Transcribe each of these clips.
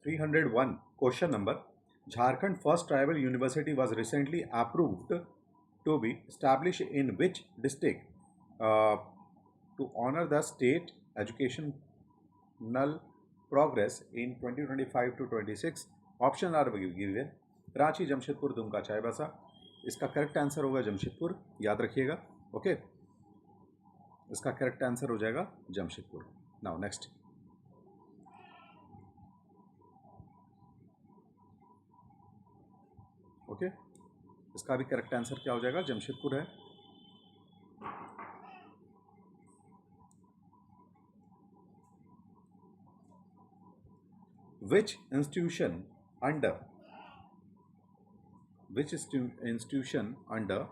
301 question number. Jharkhand first tribal university was recently approved to be established in which district to honor the state educational progress in 2025 to 26. Option are given Ranchi, Jamshedpur, Dumka, Chaibasa. इसका correct answer होगा जमशेदपुर, याद रखिएगा. Okay, इसका correct answer हो जाएगा Jamshedpur. Now next. Okay, इसका भी correct answer क्या हो जाएगा? जमशेदपुर है. Which institution under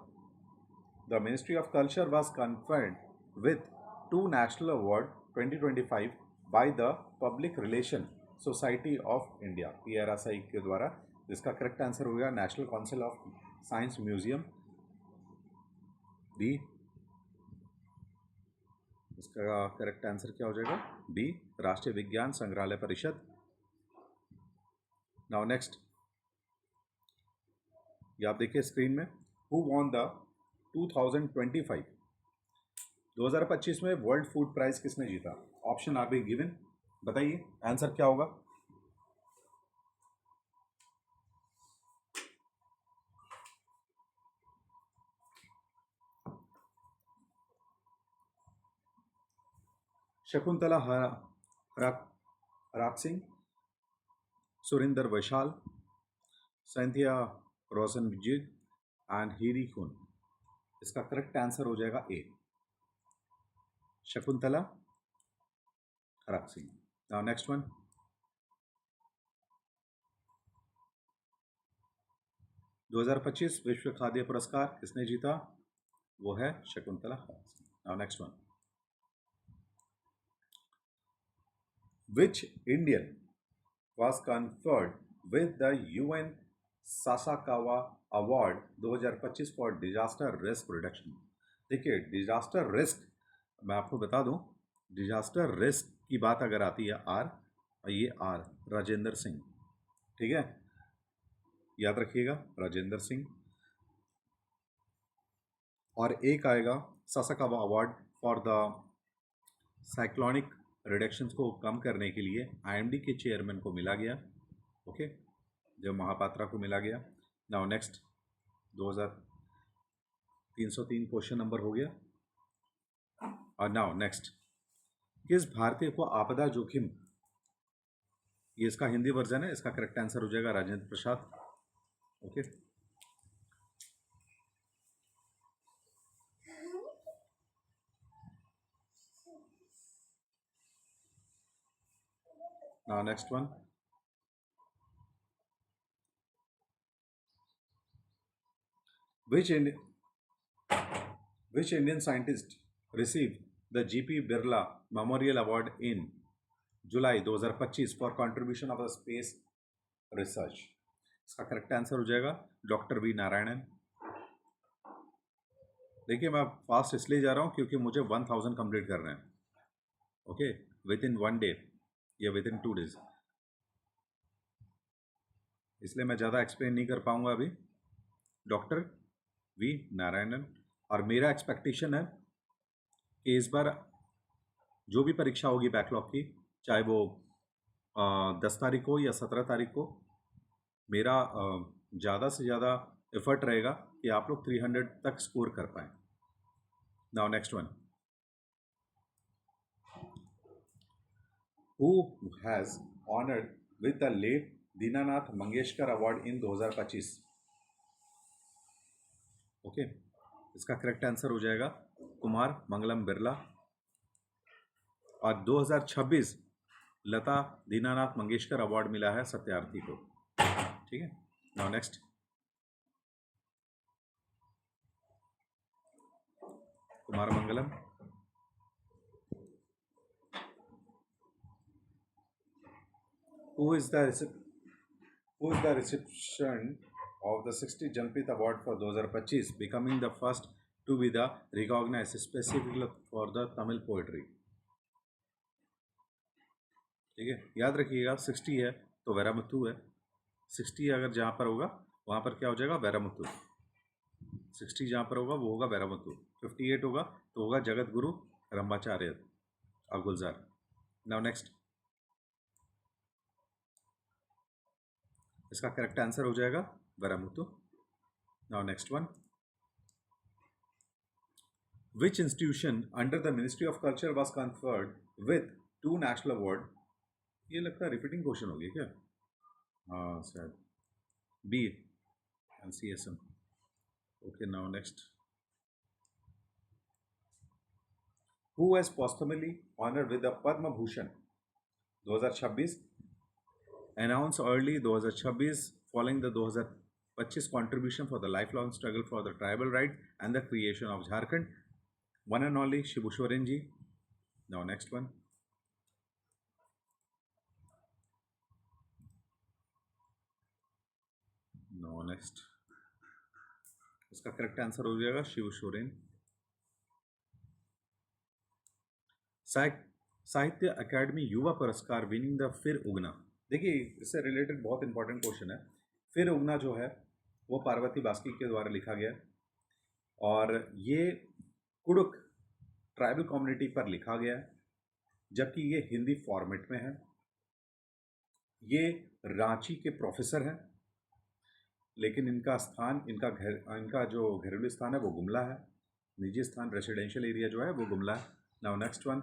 the Ministry of Culture was conferred with 2 National Award 2025 by the Public Relation Society of India, PRSI के द्वारा? इसका करेक्ट आंसर होगा National Council of Science Museum. B. इसका करेक्ट आंसर क्या हो जाएगा? बी, राष्ट्रीय विज्ञान संग्रहालय परिषद. नाउ नेक्स्ट, ये आप देखिए स्क्रीन में. हु वॉन द 2025 में वर्ल्ड फूड प्राइज किसने जीता? Option are be given. बताइए आंसर क्या होगा? Shakuntala Haraksingh, Surinder Vaishal, Cynthia Rosenzweig and Heidi Kuhn. इसका करेक्ट आंसर हो जाएगा A, Shakuntala Haraksingh. Now next one. दो 2025 विश्व खाद्य पुरस्कार किसने जीता? वो है Shakuntala Haraksingh. Now next one. Which Indian was conferred with the UN Sasakawa Award 2025 for disaster risk reduction? देखिए, डिजास्टर रिस्क मैं आपको बता दूं, डिजास्टर रिस्क की बात अगर आती है आर, ये आर राजेंद्र सिंह. ठीक है, याद रखिएगा राजेंद्र सिंह. और एक आएगा Sasakawa award for the cyclonic reductions को कम करने के लिए आईएमडी के चेयरमैन को मिला गया. ओके, जब महापात्रा को मिला गया. नाउ नेक्स्ट, 2303 क्वेश्चन नंबर हो गया. और नाउ नेक्स्ट, किस भारतीय को आपदा जोखिम, ये इसका हिंदी वर्जन है, इसका करेक्ट आंसर हो जाएगा Rajendra Prasad. Okay, now next one. Which Indian scientist received the GP Birla Memorial Award in July 2025 for contribution of the space research? इसका करेक्ट आंसर हो जाएगा डॉक्टर वी नारायणन. देखिए, मैं फास्ट इसलिए जा रहा हूँ क्योंकि मुझे 1000 कंप्लीट करना है. ओके, विद इन 1 डे या विद इन 2 डेज, इसलिए मैं ज़्यादा एक्सप्लेन नहीं कर पाऊँगा अभी. Doctor V Narayanan. और मेरा एक्सपेक्टेशन है कि इस बार जो भी परीक्षा होगी बैकलॉग की, चाहे वो 10 तारीख को या 17 तारीख को, मेरा ज़्यादा से ज़्यादा एफर्ट रहेगा कि आप लोग 300 तक स्कोर कर पाएँ. Now next one. Who has honoured with the late Dinanath Mangeshkar award in 2025? Okay, इसका करेक्ट आंसर हो जाएगा कुमार मंगलम बिरला. और 2026 लता दीनानाथ मंगेशकर अवार्ड मिला है सत्यार्थी को. ठीक है, now next. Kumar Mangalam. Who is the recipient of the 60 Janpith Award for 2025, becoming the first to be the recognized specifically for the Tamil poetry? ठीक है, याद रखिएगा 60 है तो वेरामुथु है। 60 अगर जहाँ पर होगा वहाँ पर क्या हो जाएगा, वेरामुथु। 60 जहाँ पर होगा वो होगा वेरामुथु। 58 होगा तो होगा जगत गुरु रंभाचार्य अगुलजार। नाउ नेक्स्ट, इसका करेक्ट आंसर हो जाएगा Vairamuthu. Now next one, which institution under the ministry of culture was conferred with 2 national award? ये लगता है रिपीटिंग क्वेश्चन हो गया क्या? हाँ शायद, B NCSM। Okay, now next, who has posthumously honored with the Padma Bhushan 2026, announced early 2026 following the 2025 contribution for the lifelong struggle for the tribal right and the creation of Jharkhand, one and only Shibu Soren ji. Now next one, now next, इसका correct answer हो जाएगा शिव सोरेन। साहित्य अकादमी युवा पुरस्कार winning the फिर उगना। देखिए इससे related बहुत इंपॉर्टेंट क्वेश्चन है। फिर उगना जो है वो पार्वती बास्की के द्वारा लिखा गया और ये कुड़ुक ट्राइबल कम्युनिटी पर लिखा गया है, जबकि ये हिंदी फॉर्मेट में है। ये रांची के प्रोफेसर हैं, लेकिन इनका स्थान, इनका जो घरेलू स्थान है वो गुमला है। निजी स्थान, रेसिडेंशियल एरिया जो है वो गुमला है। Now next one,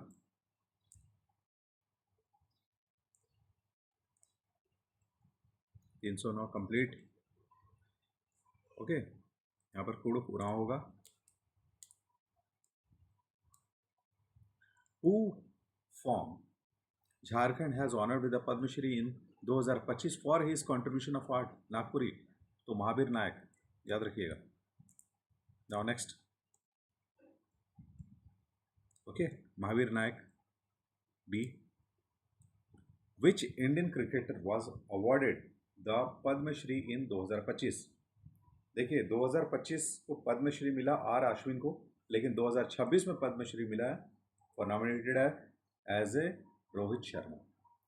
309 complete. Okay, यहाँ पर कुड़ुक पूरा होगा। Who from Jharkhand has honoured with the Padmashri in 2025 for his contribution of art? Nagpuri, तो महावीर नायक, याद रखिएगा। Now next, okay, Mahavir Nayak B. Which Indian cricketer was awarded the Padmashri in 2025? देखिए 2025 को पद्मश्री मिला आर अश्विन को, लेकिन 2026 में पद्मश्री मिला है और नॉमिनेटेड है as a Rohit Sharma.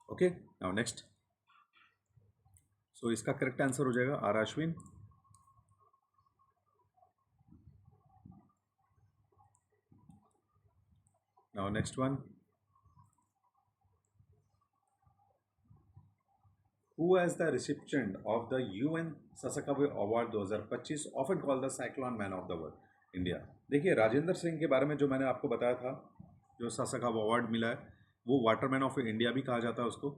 Okay, now next, so इसका करेक्ट आंसर हो जाएगा R Ashwin. Now next one, who as the recipient of the UN Sasakawa Award 2025 often called the Cyclone Man of the World, India? देखिए राजेंद्र सिंह के बारे में जो मैंने आपको बताया था, जो सासाकावा अवार्ड मिला है, वो वाटरमैन ऑफ इंडिया भी कहा जाता है उसको।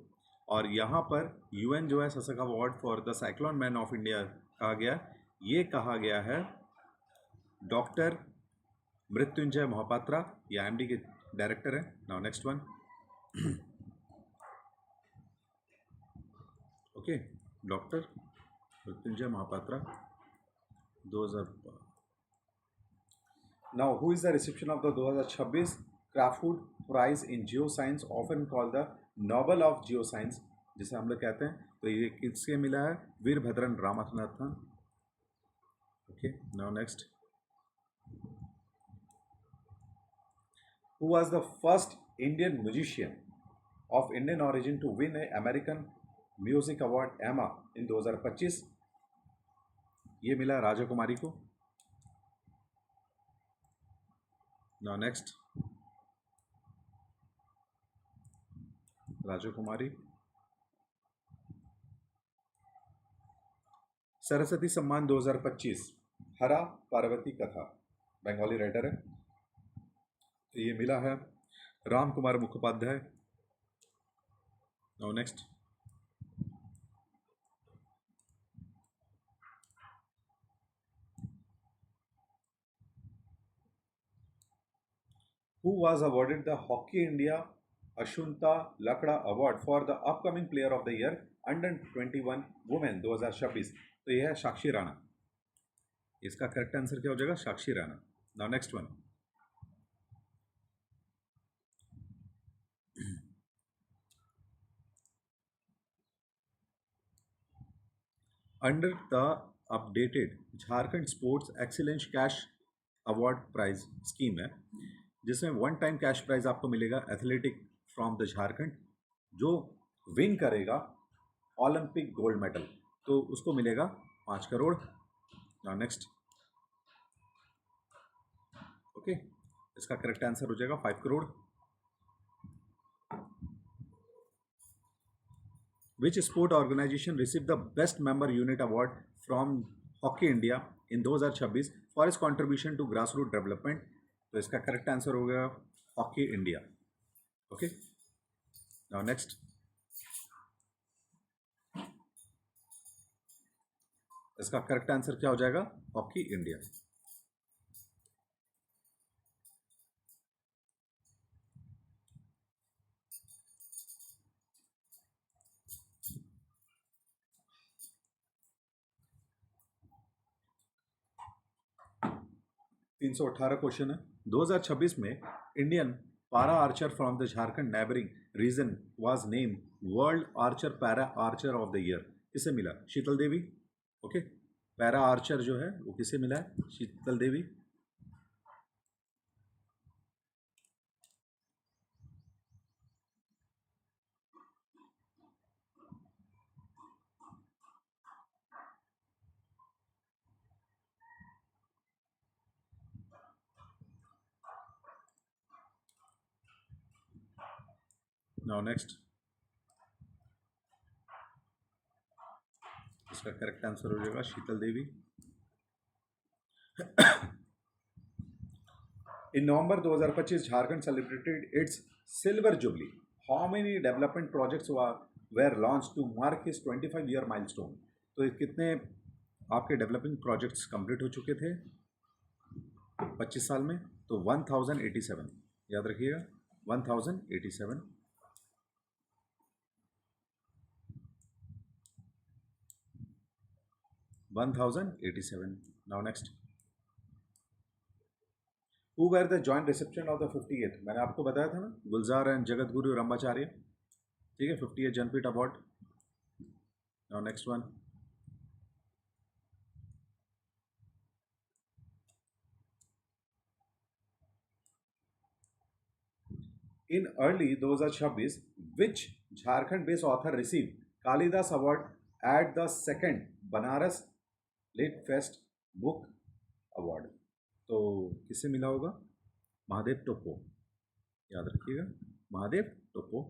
और यहाँ पर UN जो है Sasakawa award for the cyclone man of India कहा गया, ये कहा गया है डॉक्टर मृत्युंजय महापात्रा, ये IMD के डायरेक्टर हैं। Now next one, okay, doctor Mrityunjay Mohapatra 2000। Now who is the reception of the 2026 Crafoord prize in geo science, often called the Nobel of geo science, जिसे हम लोग कहते हैं। तो ये किसके मिला है? Veerabhadran Ramanathan. Okay, now next, who was the first Indian musician of Indian origin to win a American music award AMA in 2025? ये मिला राजा कुमारी को। Now next, Raja Kumari. सरस्वती सम्मान 2025 हरा पार्वती कथा, बंगाली राइटर है, तो ये मिला है Ram Kumar Mukhopadhyay. Now next, who was awarded the Hockey India Ashunta Lakda Award for the upcoming Player of the Year Under 21 Women 2026? तो यह है साक्षी राणा। इसका करेक्ट आंसर क्या हो जाएगा? Sakshi Rana. Now next one, under the updated Jharkhand sports excellence cash award prize scheme है, जिसमें one time cash prize आपको मिलेगा एथलेटिक फ्रॉम द झारखंड। जो विन करेगा ओलंपिक गोल्ड मेडल, तो उसको मिलेगा 5 करोड़। नाउ नेक्स्ट, ओके, इसका करेक्ट आंसर हो जाएगा 5 crore. Which sport organization received the Best Member Unit Award from Hockey India in 2026 for its contribution to grassroots development? तो इसका करेक्ट आंसर हो गया Hockey India. Okay, now next, इसका correct answer क्या हो जाएगा? Hockey India. तीन सौ 18 क्वेश्चन है। 2026 में Indian para archer from the Jharkhand neighbouring region was name world archer para archer of the year. किसे मिला? Sheetal Devi. Okay, para archer जो है वो किसे मिला है? शीतल देवी। नाउ नेक्स्ट, इसका करेक्ट आंसर हो जाएगा शीतल देवी। In November 2025, Jharkhand celebrated its silver jubilee. How many development projects were launched to mark its 25-year milestone? तो कितने आपके डेवलपिंग प्रोजेक्ट्स कंप्लीट हो चुके थे 25 साल में? तो 1087, याद रखिएगा 1087। Now next, who were the joint reception of the 58th? मैंने आपको बताया था ना, गुलजार एंड जगत गुरु रंभाचार्य। ठीक है, 58th Jnanpith award. Now next one, in early 2026 which Jharkhand based author receive Kalidas award at the second Banaras lit fest book award? तो किससे मिला होगा? महादेव टोप्पो, याद रखिएगा Mahadev Toppo.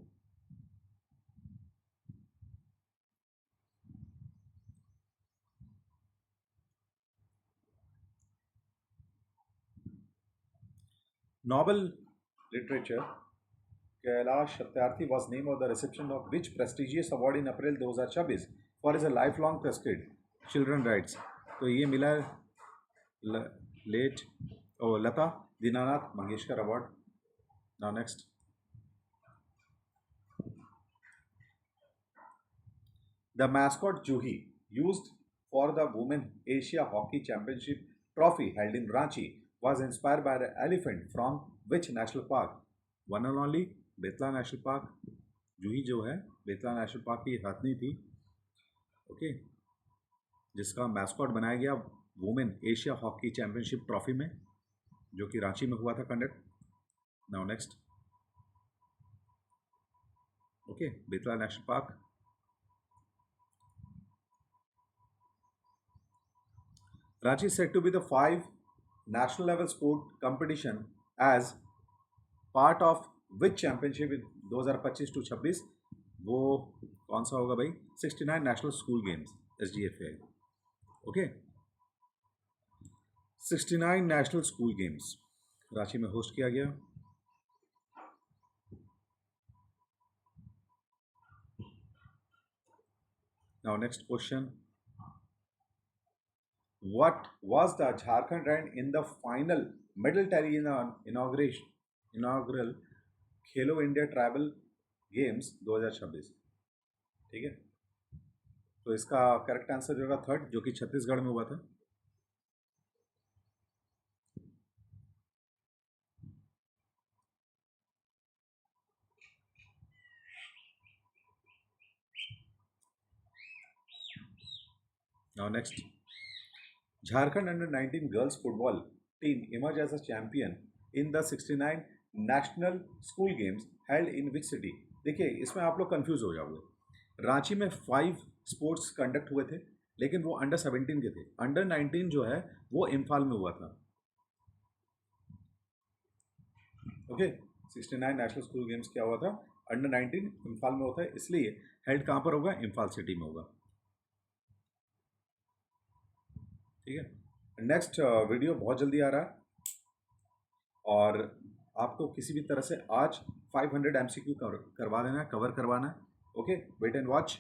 Nobel literature Kailash Satyarthi was named of the reception of which prestigious award in April 2026 for his lifelong pursuit children rights? तो ये मिला late Lata Dinanath Mangeshkar award. Now next, the mascot Juhi used for the Women Asia Hockey Championship trophy held in Ranchi was inspired by the elephant from which national park? One and only Betla national park. Juhi जो है Betla national park की हथनी थी, okay, जिसका mascot बनाया गया women Asia hockey championship trophy में, जो कि रांची में हुआ था conduct. Now next, okay, Betla national park. Ranchi is said to be the 5 national level sport competition as part of which championship in 2025 to 26? वो कौन सा होगा भाई? 69 national school games SGFA। Okay, 69 national school games Ranchi में host किया गया। Now next question, what was the Jharkhand rank in the final medal tally in the inaugural Khelo India tribal games 2026? ठीक है, तो इसका करेक्ट आंसर जो होगा third, जो कि छत्तीसगढ़ में हुआ था। Now next, Jharkhand under 19 girls football team emerge as a champion in the 69 national school games held in which city? देखिए, इसमें आप लोग कंफ्यूज हो जाओगे। रांची में 5 स्पोर्ट्स कंडक्ट हुए थे, लेकिन वो अंडर 17 के थे। अंडर 19 जो है वो इम्फाल में हुआ था। ओके, 69 नेशनल स्कूल गेम्स क्या हुआ था, अंडर 19 इम्फाल में होता है, इसलिए हेल्ड कहाँ पर होगा, इम्फाल सिटी में होगा। ठीक है, नेक्स्ट वीडियो बहुत जल्दी आ रहा है, और आपको किसी भी तरह से आज 500 MCQ करवा देना है, कवर करवाना है। Okay, wait and watch.